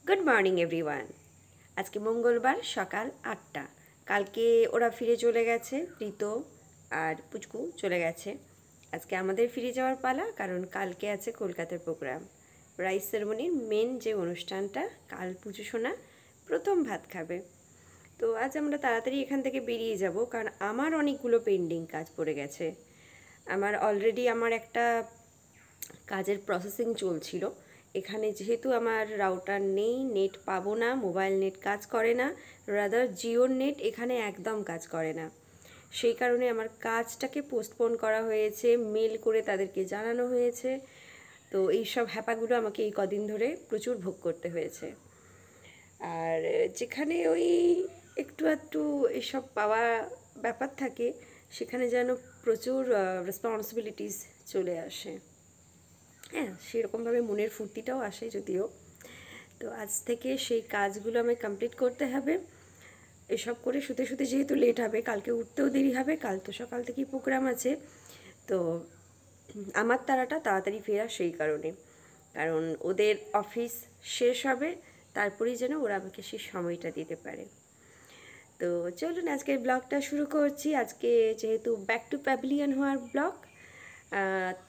Good morning everyone. আজকে মঙ্গলবার সকাল 8টা। কালকে ওরা ফিরে চলে গেছে, প্রীত আর পুচকু চলে গেছে। আজকে আমাদের ফিরে যাওয়ার পালা, কারণ কালকে আছে কলকাতার প্রোগ্রাম। রাইস সেরেমনির মেন যে অনুষ্ঠানটা, কাল পুজো সোনা প্রথম ভাত খাবে। তো আজ আমরা তাড়াতাড়ি এখান থেকে বেরিয়ে যাব, কারণ আমার অনেকগুলো পেন্ডিং কাজ পড়ে গেছে। আমার অলরেডি একটা কাজের প্রসেসিং চলছিল। এখানে যেহেতু আমার রাউটার নেই, নেট পাবো না, মোবাইল নেট কাজ করে না, রাদার জিওর নেট এখানে একদম কাজ করে না। সেই কারণে আমার কাজটাকে পোস্টপোন করা হয়েছে, মেল করে তাদেরকে জানানো হয়েছে। তো এইসব হ্যাপাগুলো আমাকে এই কদিন ধরে প্রচুর ভোগ করতে হয়েছে। আর যেখানে ওই একটু একটু এসব পাওয়া ব্যাপার থাকে, সেখানে যেন প্রচুর রেসপন্সিবিলিটিস চলে আসে। হ্যাঁ, সেরকমভাবে মনের ফুর্তিটাও আসে যদিও। তো আজ থেকে সেই কাজগুলো আমায় কমপ্লিট করতে হবে। এসব করে শুতে শুতে যেহেতু লেট হবে, কালকে উঠতেও দেরি হবে, কাল তো সকাল থেকেই প্রোগ্রাম আছে। তো আমার তাড়াটা তাড়াতাড়ি ফেরা সেই কারণে, কারণ ওদের অফিস শেষ হবে, তারপরেই যেন ওরা আমাকে সেই সময়টা দিতে পারে। তো চলুন আজকের ব্লগটা শুরু করছি। আজকে যেহেতু ব্যাক টু প্যাভিলিয়ন হওয়ার ব্লগ,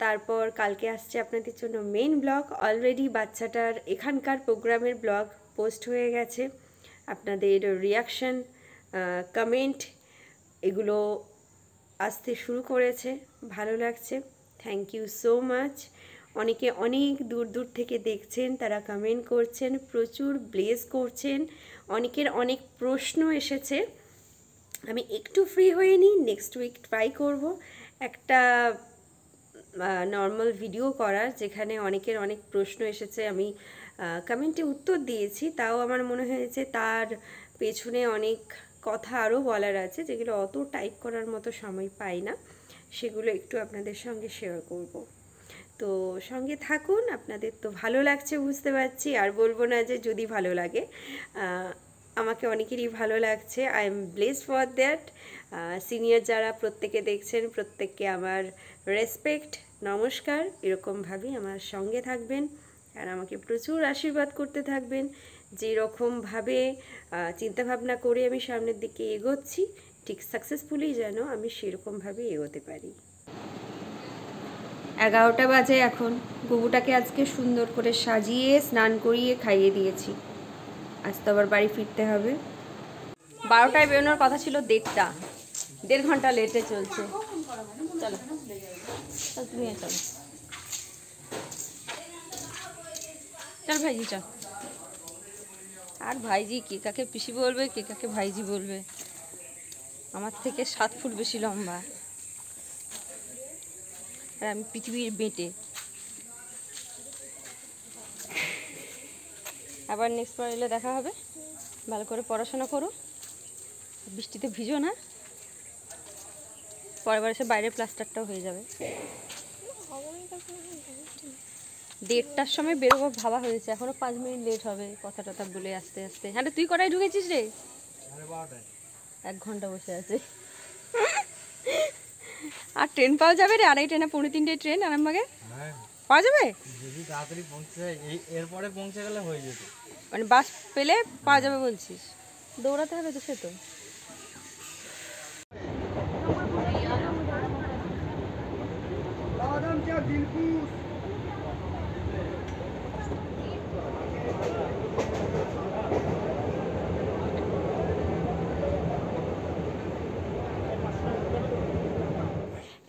তারপর কালকে আসছে আপনাদের জন্য মেইন ব্লগ। অলরেডি বাচ্চাটার এখানকার প্রোগ্রামের ব্লগ পোস্ট হয়ে গেছে। আপনাদের রিয়াকশান, কমেন্ট এগুলো আসতে শুরু করেছে, ভালো লাগছে। Thank you so much. অনেকে অনেক দূর দূর থেকে দেখছেন, তারা কমেন্ট করছেন, প্রচুর ব্লেস করছেন। অনেকের অনেক প্রশ্ন এসেছে। আমি একটু ফ্রি হয়ে নিই, নেক্সট উইক ট্রাই করব একটা নর্মাল ভিডিও করার, যেখানে অনেকের অনেক প্রশ্ন এসেছে, আমি কমেন্টে উত্তর দিয়েছি। তাও আমার মনে হয়েছে তার পেছনে অনেক কথা আরও বলার আছে, যেগুলো অত টাইপ করার মতো সময় পাই না, সেগুলো একটু আপনাদের সঙ্গে শেয়ার করব। তো সঙ্গে থাকুন, আপনাদের তো ভালো লাগছে বুঝতে পারছি, আর বলবো না যে যদি ভালো লাগে। আমাকে অনেকেরই ভালো লাগছে, I am blessed for that. Senior যারা প্রত্যেকে দেখছেন, প্রত্যেককে আমার রেসপেক্ট, নমস্কার। এরকমভাবেই আমার সঙ্গে থাকবেন আর আমাকে প্রচুর আশীর্বাদ করতে থাকবেন। যেরকমভাবে চিন্তাভাবনা করে আমি সামনের দিকে এগোচ্ছি, ঠিক সাকসেসফুলি যেন আমি সেরকমভাবে এগোতে পারি। 11টা বাজে এখন। গুবুটাকে আজকে সুন্দর করে সাজিয়ে স্নান করিয়ে খাইয়ে দিয়েছি। আজ তো আবার বাড়ি ফিরতে হবে। 12টায় বেরোনোর কথা ছিল, 1.5 ঘন্টা লেটে চলছে। চলো তুমি চলো, চল ভাইজি চল। আর ভাইজি কে কাকে পিসি বলবে, কে কাকে ভাইজি বলবে। আমার থেকে 7 ফুট বেশি লম্বা, আর আমি পৃথিবীর বেঁটে। আবার নেক্সট বার এলে দেখা হবে। ভালো করে পড়াশোনা করো, বৃষ্টিতে ভিজো না, পরের বার এসে বাইরের প্লাস্টারটাও হয়ে যাবে। 1:30টার সময় বেরোবো ভাবা হয়েছে, এখনো 5 মিনিট লেট হবে কথা টথা বলে আস্তে আস্তে। হ্যাঁ, তুই কটায় ঢুকেছিস রে? 1 ঘন্টা বসে আছে। আর ট্রেন পাওয়া যাবে রে? 2:30 না 2:45 ট্রেন আরামবাগে পাওয়া যাবে যদি তাড়াতাড়ি পৌঁছে, এরপরে পৌঁছে গেলে হয়ে যেত। মানে বাস পেলে পাওয়া যাবে বলছিস? দৌড়াতে হবে তো, সে তো।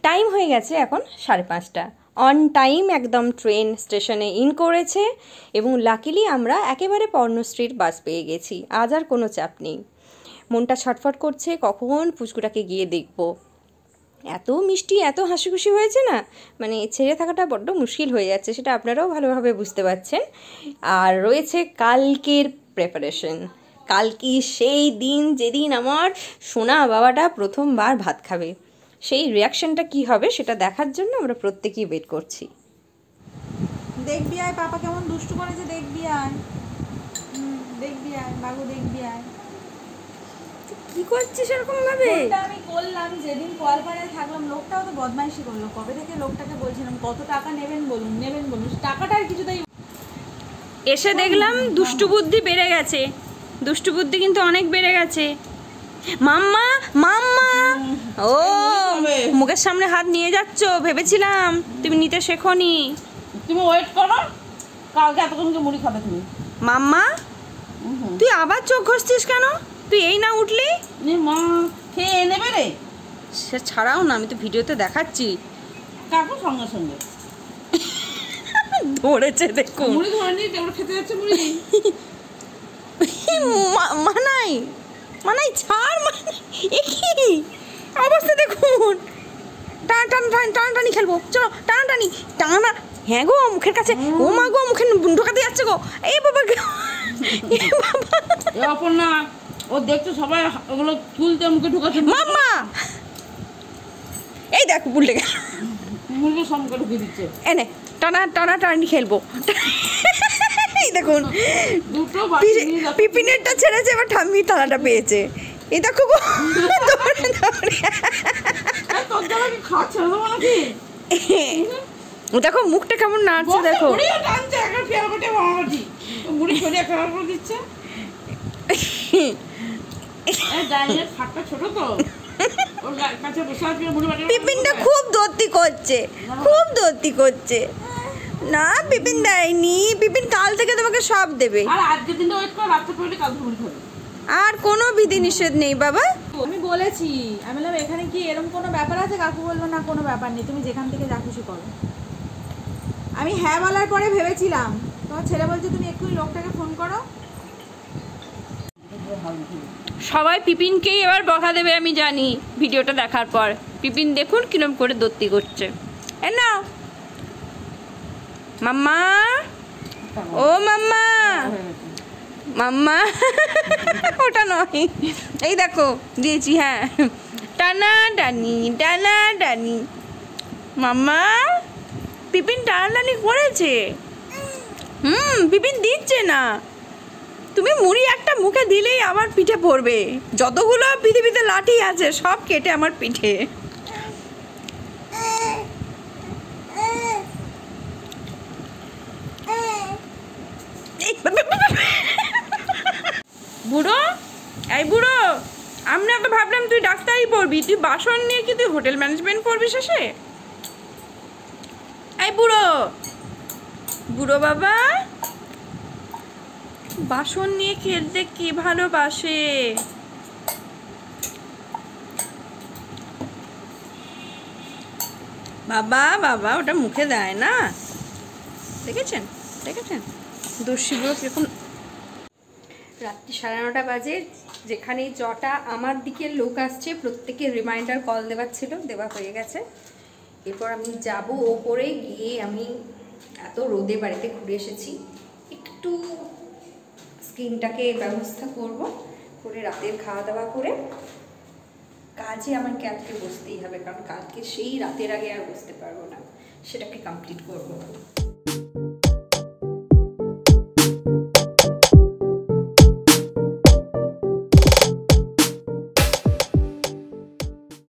টাইম হয়ে গেছে এখন 5:30। অন টাইম একদম ট্রেন স্টেশনে ইন করেছে, এবং লাকিলি আমরা একেবারে পর্ণশ্রীর বাস পেয়ে গেছি। আজ আর কোনো চাপ নেই। মনটা ছটফট করছে, কখন পুচকুটাকে গিয়ে দেখব। এত মিষ্টি, এত হাসি খুশি হয়েছে না, মানে ছেড়ে থাকাটা বড্ড মুশকিল হয়ে যাচ্ছে, সেটা আপনারাও ভালোভাবে বুঝতে পারছেন। আর রয়েছে কালকের প্রেপারেশন। কালকে সেই দিন যেদিন আমার সোনা বাবাটা প্রথমবার ভাত খাবে। সেই রিয়াকশনটা কি হবে সেটা দেখার জন্য আমরা প্রত্যেকেই ওয়েট করছি। দেখবি আয়, পাপা কেমন দুষ্টু করেছে, দেখবি আয়, দেখবি আয় বাবু, দেখবি আয়। কি করছিস এরকম ভাবে? আমি করলাম যেদিন কলপাড়ায় থাকলাম, লোকটাও তো বদমাইশি করলো। কবে থেকে লোকটাকে বলছিলাম কত টাকা নেবেন বলুন, নেবেন বলুন, টাকাটা আর কিছুতেই। এসে দেখলাম দুষ্টু বুদ্ধি বেড়ে গেছে, দুষ্টু বুদ্ধি কিন্তু অনেক বেড়ে গেছে। মাম্মা মাম্মা, ও মুখের সামনে হাত নিয়ে যাচ্ছ, ভেবেছিলাম তুমি নিতে শেখোনি। তুমি ওয়েট করো, কালকে এতক্ষণকে মুড়ি খাবে তুমি। মাম্মা তুই আবার চোখ ঘষছিস কেন? তুই এই না উঠলি? মা খেয়ে নেবে রে। সে ছাড়াও না, আমি তো ভিডিওতে দেখাচ্ছি। কাকু সঙ্গে সঙ্গে ধরেছে দেখুন। মুড়ি ধরে নিয়ে ওরা খেতে যাচ্ছে মুড়ি। মানাই মানাই ছাড়, মানাই এ কি অবস্থা দেখুন। টানাটানি খেলবো, চলো টানাটানি টানা। হ্যাঁ গো মুখের কাছে, ও মা গো মুখে ঢোকাতে যাচ্ছে গো। এই বাবা অপর্ণা, ও দেখছো সবাই ওগুলো তুলতে মুখে ঢুকাচ্ছে। মাম্মা এই দেখো উল্টে গেল, মুরগি সব মুখে ঢুকিয়ে দিচ্ছে। এনে টানাটানি খেলবো। এই দেখুন দুটো পিপিনেরটা ছেড়েছে, এবার ঠাম্মি টানাটা পেয়েছে। এই দেখো গো দৌড়ে দৌড়ে। দেখো মুখটা কেমন নাড়ছে, দেখো পিপিনটা খুব দত্তি করছে, খুব দত্তি করছে। না পিপিন দেয়নি, পিপিন কাল থেকে তোমাকে সব দেবে। আর কোনো বিধি নিষেধ নেই বাবা। আমি বলেছি, আমি বললাম এখানে কি এরকম কোনো ব্যাপার আছে? কাকু বললো না কোনো ব্যাপার নেই, তুমি যেখান থেকে যা খুশি করো। আমি হ্যাঁ বলার পরে ভেবেছিলাম, তোমার ছেলে বলছে তুমি এক্ষুনি লোকটাকে ফোন করো। সবাই পিপিনকেই এবার বকা দেবে আমি জানি ভিডিওটা দেখার পর। পিপিন দেখুন কিরম করে দত্তি করছে। এ না মাম্মা, ও মাম্মা মাম্মা, ওটা নয়, এই দেখো দিয়েছি। হ্যাঁ টানাটানি টানাটানি। মাম্মা পিপিন টানাটানি করেছে। পিপিন দিচ্ছে না। তুমি মুড়ি একটা মুখে দিলেই আমার পিঠে পড়বে। যতগুলো পৃথিবীতে লাঠি আছে সব কেটে আমার পিঠে। বুড়ো, এই বুড়ো, আমরা তো ভাবলাম তুই ডাক্তারই পড়বি, তুই বাসন নিয়ে কি তুই হোটেল ম্যানেজমেন্ট পড়বি শেষে? এই বুড়ো, বুড়ো বাবা বাসন নিয়ে খেলতে কি ভালোবাসে। বাবা বাবা ওটা মুখে দেয় না, দেখেছেন দেখেছেন দস্যিগুলো কিরকম। রাত্রি 9:30 বাজে, যেখানেই জটা আমার দিকে লোক আসছে প্রত্যেকের রিমাইন্ডার কল দেওয়ার ছিল, দেওয়া হয়ে গেছে। এরপর আমি যাব ওপরে গিয়ে, আমি এত রোদে বাড়িতে ঘুরে এসেছি, একটু স্কিনটাকে ব্যবস্থা করব, করে রাতের খাওয়া দাওয়া করে কাজে আমার কালকে বসতেই হবে, কারণ কালকে সেই রাতের আগে আর বসতে পারবো না, সেটাকে কমপ্লিট করবো।